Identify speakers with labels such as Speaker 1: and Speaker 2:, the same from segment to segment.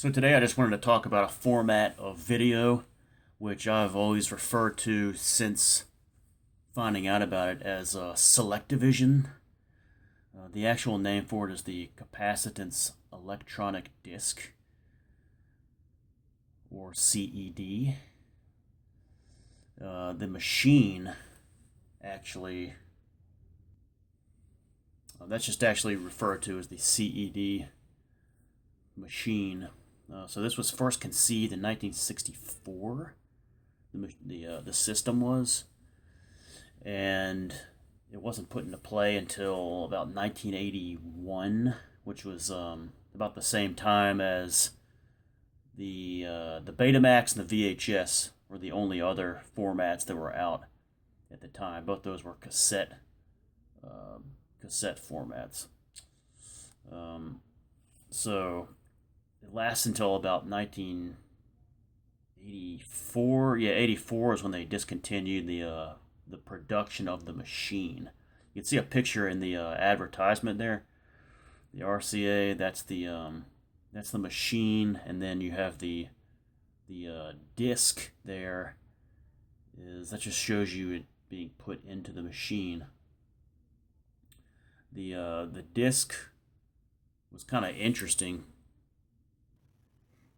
Speaker 1: So today I just wanted to talk about a format of video which I've always referred to since finding out about it as Selectavision. The actual name for it is the capacitance electronic disc, or CED. The machine actually, that's just actually referred to as the CED machine. So this was first conceived in 1964. The system was, and it wasn't put into play until about 1981, which was about the same time as the Betamax and the VHS were the only other formats that were out at the time. Both those were cassette formats. So it lasts until about 1984. Yeah, 84 is when they discontinued the production of the machine. You can see a picture in the advertisement there. The RCA, that's the machine, and then you have the disc there. That just shows you it being put into the machine. The disc was kind of interesting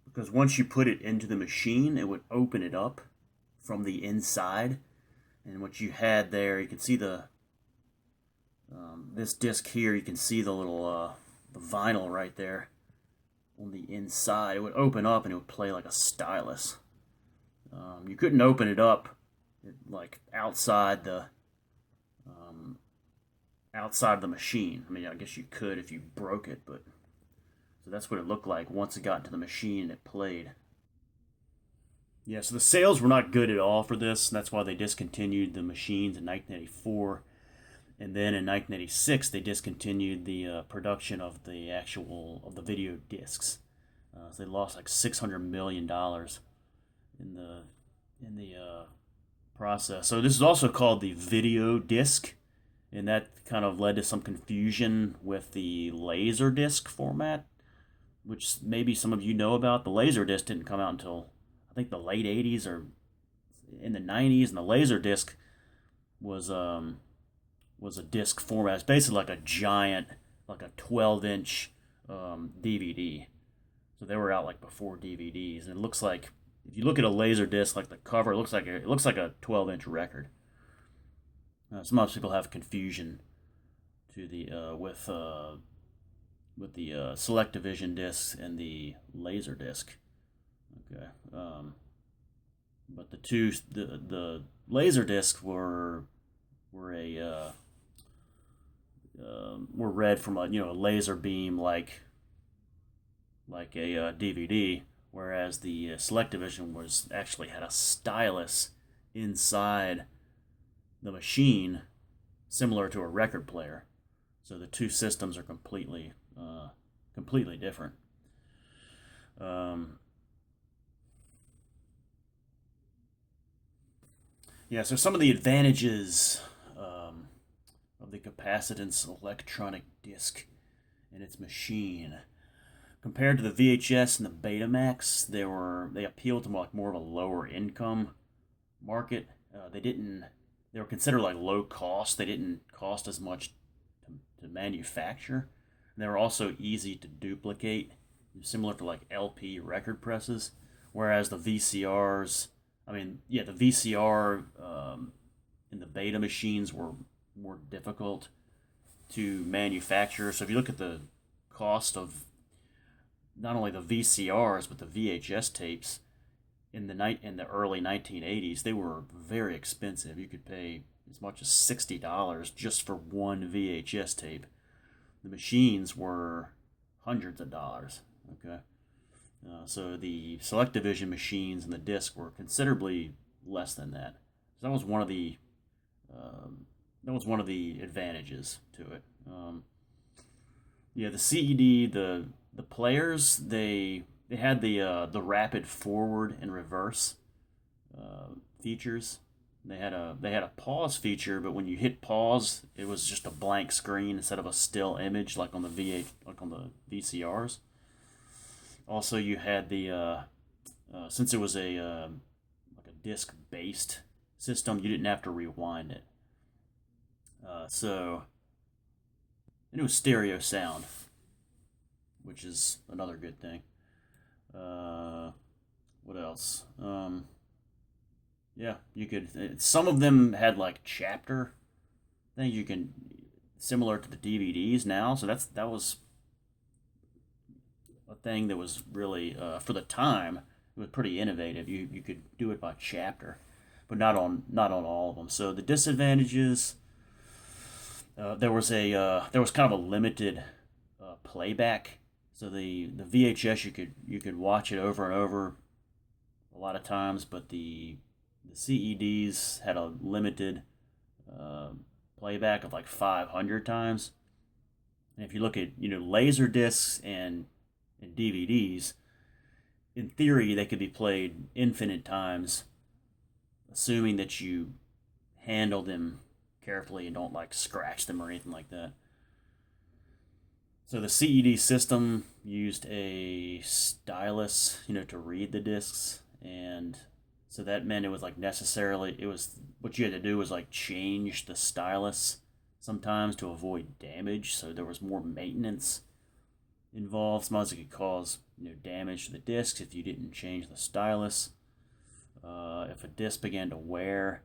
Speaker 1: because once you put it into the machine, it would open it up from the inside, and what you had there, you can see this disc here. You can see the little the vinyl right there on the inside. It would open up and it would play like a stylus. You couldn't open it up like outside the machine. I mean, I guess you could if you broke it, but so that's what it looked like once it got into the machine and it played. Yeah, so the sales were not good at all for this, and that's why they discontinued the machines in 1984. And then in 1986, they discontinued the production of the video discs. So they lost like $600 million in the process. So this is also called the video disc, and that kind of led to some confusion with the laser disc format, which maybe some of you know about. The laser disc didn't come out until I think the late 80s or in the 90s, and the laser disc was a disc format. It's basically like a giant, like a 12-inch DVD. So they were out like before DVDs, and it looks like if you look at a laser disc, like the cover, it looks like a 12-inch record. Some people have confusion to the with the Selectavision discs and the laser disc. Okay, but the laser discs were read from a laser beam like a DVD, whereas the Selectavision was actually had a stylus inside the machine, similar to a record player. So the two systems are completely different. Yeah, so some of the advantages of the capacitance electronic disc and its machine compared to the VHS and the Betamax, they appealed to more of a lower income market. They were considered like low cost. They didn't cost as much to manufacture. And they were also easy to duplicate, similar to like LP record presses. Whereas the VCRs, the VCR and the Beta machines were more difficult to manufacture. So if you look at the cost of not only the VCRs but the VHS tapes in the early 1980s, they were very expensive. You could pay as much as $60 just for one VHS tape. The machines were hundreds of dollars. Okay, so the Selectavision machines and the disc were considerably less than that. So that was one of the advantages to it. The CED, the players, they had the rapid forward and reverse features. They had a pause feature, but when you hit pause, it was just a blank screen instead of a still image like on the VCRs. Also, you had the since it was a like a disc-based system, you didn't have to rewind it. So and it was stereo sound, which is another good thing. Uh, what else? Yeah, you could. Some of them had like chapter things you can similar to the DVDs now. So that was a thing that was really for the time it was pretty innovative. You could do it by chapter, but not on all of them. So the disadvantages there was kind of a limited playback. So the VHS you could watch it over and over a lot of times, but the CEDs had a limited uh, playback of like 500 times. And if you look at laser discs and DVDs, in theory they could be played infinite times, assuming that you handle them carefully and don't like scratch them or anything like that. So the CED system used a stylus, to read the discs, and so that meant it was like necessarily it was what you had to do was like change the stylus sometimes to avoid damage. So there was more maintenance involved. Sometimes it could cause damage to the discs if you didn't change the stylus. If a disc began to wear,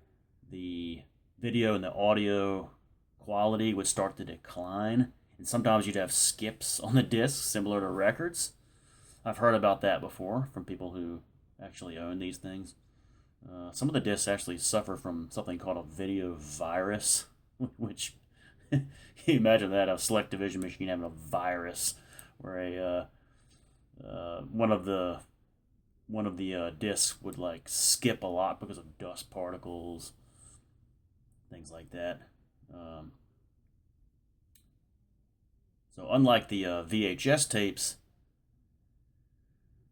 Speaker 1: the video and the audio quality would start to decline, and sometimes you'd have skips on the disc similar to records. I've heard about that before from people who actually own these things. Some of the discs actually suffer from something called a video virus, which can you imagine that, a Selectavision machine having a virus where one of the discs would like skip a lot because of dust particles, things like that. Um, so unlike the VHS tapes,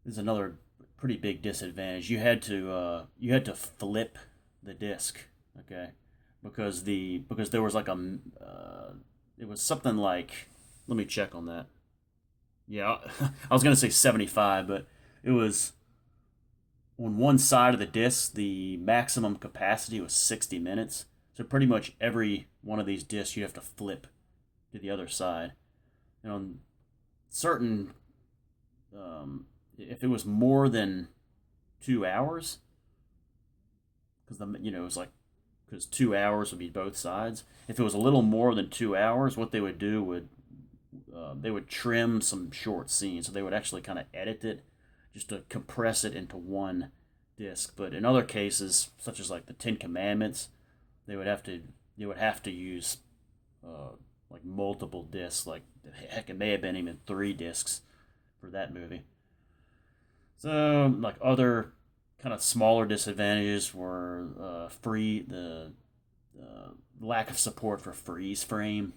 Speaker 1: there's another pretty big disadvantage. You had to flip the disc, okay, because there was like it was something like, let me check on that. Yeah, I was gonna say 75, but it was on one side of the disc. The maximum capacity was 60 minutes. So pretty much every one of these discs you have to flip to the other side. And on certain, if it was more than 2 hours, because it was like because 2 hours would be both sides. If it was a little more than 2 hours, what they would do would they would trim some short scenes. So they would actually kind of edit it just to compress it into one disc. But in other cases, such as like the Ten Commandments, they would have to use like multiple discs. Like heck, it may have been even 3 discs for that movie. So like other kind of smaller disadvantages were the lack of support for freeze frame.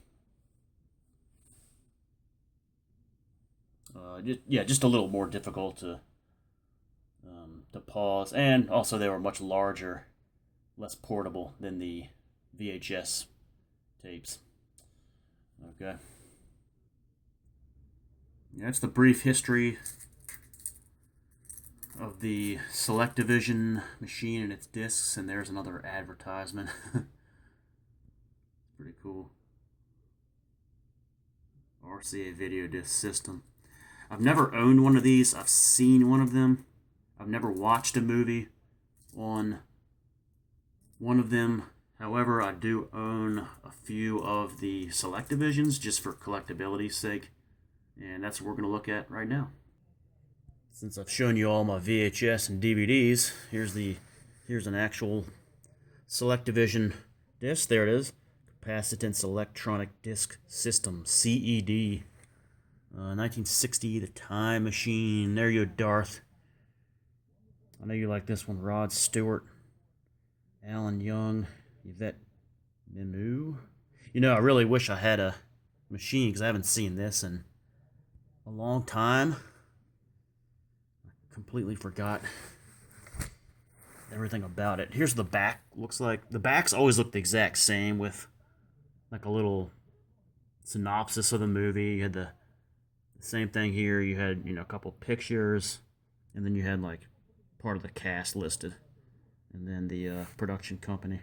Speaker 1: Just a little more difficult to pause, and also they were much larger, less portable than the VHS tapes. Okay. Yeah, that's the brief history of the Selectavision machine and its discs, and there's another advertisement. Pretty cool. RCA video disc system. I've never owned one of these. I've seen one of them. I've never watched a movie on one of them. However, I do own a few of the Selectavisions just for collectability's sake. And that's what we're going to look at right now. Since I've shown you all my VHS and DVDs, here's an actual Selectavision disc. There it is. Capacitance Electronic Disc System, CED. 1960, The Time Machine. There you go, Darth. I know you like this one. Rod Stewart, Alan Young, Yvette Mimieux. I really wish I had a machine because I haven't seen this in a long time. I completely forgot everything about it. Here's the back. Looks like the backs always look the exact same with like a little synopsis of the movie. You had the Same thing here. You had, a couple pictures, and then you had like part of the cast listed, and then the production company.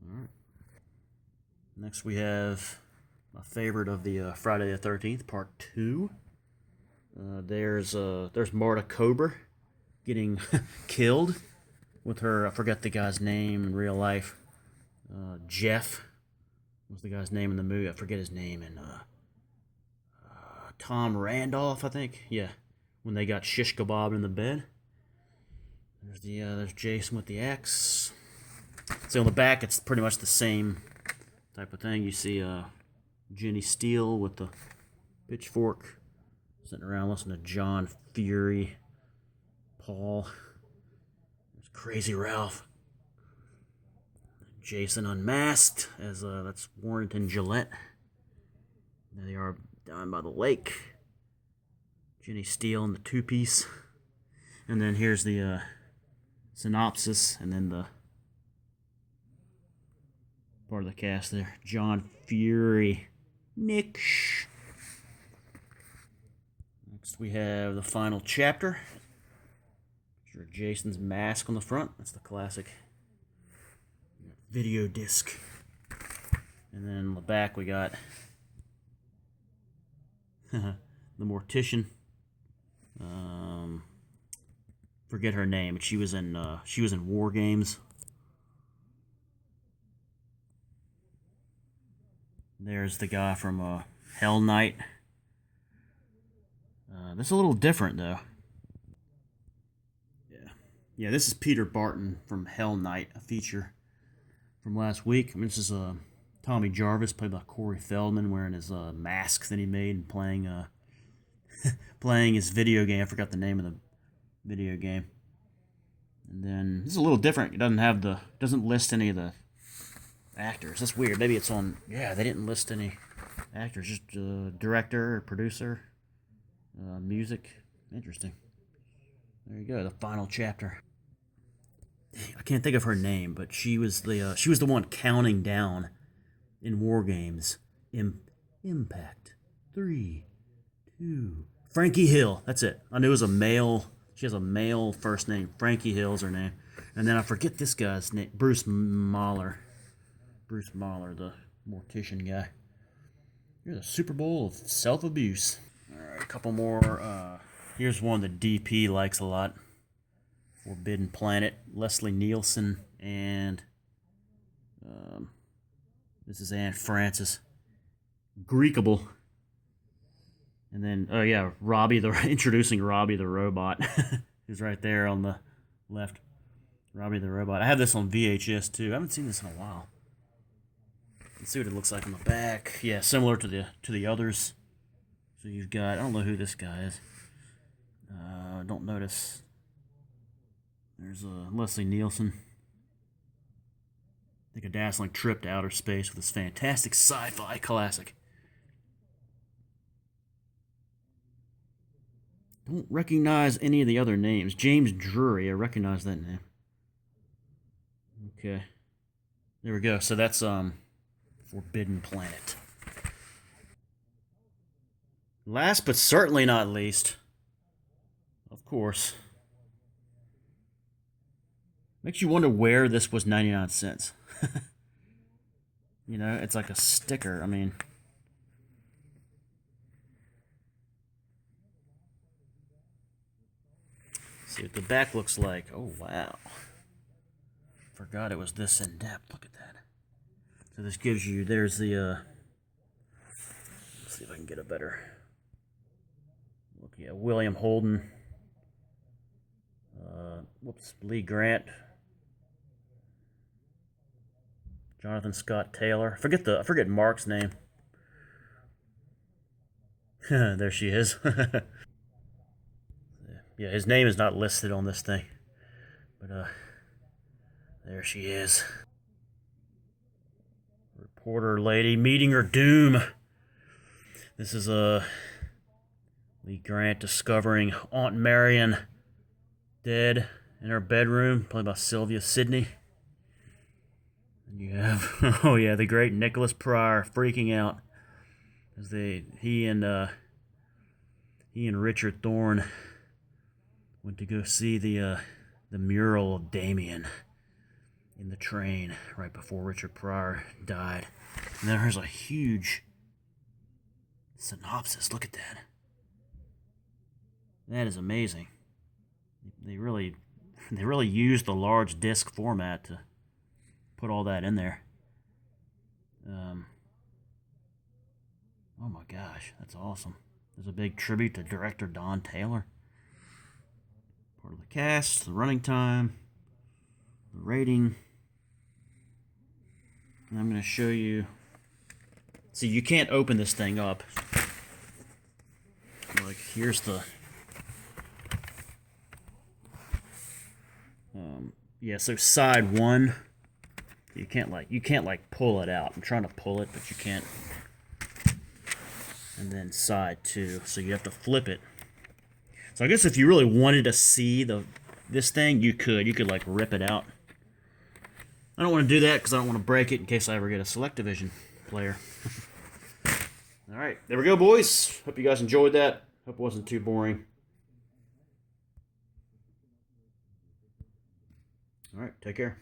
Speaker 1: All right. Next we have my favorite of the Friday the 13th Part 2. There's Marta Kober getting killed with her. I forget the guy's name in real life. Jeff was the guy's name in the movie. I forget his name. And Tom Randolph, I think. Yeah, when they got shish kebab in the bed. There's Jason with the axe. So on the back, it's pretty much the same type of thing. You see Jenny Steele with the pitchfork sitting around listening to John Fury, Paul. There's Crazy Ralph. Jason unmasked as that's Warrington Gillette. There they are down by the lake. Jenny Steele in the two-piece. And then here's the synopsis, and then the part of the cast there. John Fury. Nick. Next we have the final chapter. Sure, Jason's mask on the front. That's the classic video disc. And then on the back we got the mortician. Forget her name, but she was in War Games. There's the guy from Hell Knight. This is a little different though. Yeah, this is Peter Barton from Hell Knight, a feature from last week. I mean, this is Tommy Jarvis, played by Corey Feldman, wearing his mask that he made and playing playing his video game. I forgot the name of the video game. And then this is a little different. It doesn't list any of the actors. That's weird. Maybe it's on. Yeah, they didn't list any actors. Just director or producer, music. Interesting. There you go. The final chapter. I can't think of her name, but she was the one counting down in War Games. Impact 3, 2. Frankie Hill. That's it. I knew it was a male. She has a male first name. Frankie Hill's her name. And then I forget this guy's name. Bruce Mahler. Bruce Mahler, the mortician guy. You're the Super Bowl of self-abuse. All right, a couple more. Here's one that DP likes a lot. Forbidden Planet. Leslie Nielsen and this is Aunt Frances. Greekable. And then, oh yeah, introducing Robbie the Robot. Who's right there on the left. Robbie the Robot. I have this on VHS too. I haven't seen this in a while. Let's see what it looks like on the back. Yeah, similar to the others. So you've got, I don't know who this guy is. Don't notice. There's Leslie Nielsen. Take a dazzling trip to outer space with this fantastic sci-fi classic. Don't recognize any of the other names. James Drury, I recognize that name. Okay. There we go. So that's Forbidden Planet. Last but certainly not least, of course, makes you wonder where this was 99 cents. It's like a sticker. I mean, see what the back looks like. Oh, wow. Forgot it was this in depth. Look at that. So this gives you, there's the, let's see if I can get a better look. Yeah, William Holden. Lee Grant. Jonathan Scott Taylor. I forget Mark's name. There she is. Yeah, his name is not listed on this thing. But there she is. Reporter lady meeting her doom. This is Lee Grant discovering Aunt Marion dead in her bedroom, played by Sylvia Sidney. And you have, oh yeah, the great Nicholas Pryor freaking out As he and Richard Thorne went to go see the mural of Damien in the train right before Richard Pryor died. And there's a huge synopsis. Look at that. That is amazing. They really used the large disc format to put all that in there. Oh my gosh, that's awesome. There's a big tribute to director Don Taylor. Part of the cast, the running time, the rating. And I'm going to show you. See, you can't open this thing up. Like, here's the. Yeah, so side one. You can't pull it out. I'm trying to pull it, but you can't. And then side two, so you have to flip it. So I guess if you really wanted to see this thing, you could like rip it out. I don't want to do that because I don't want to break it in case I ever get a Selectavision player. All right, there we go, boys. Hope you guys enjoyed that. Hope it wasn't too boring. All right, take care.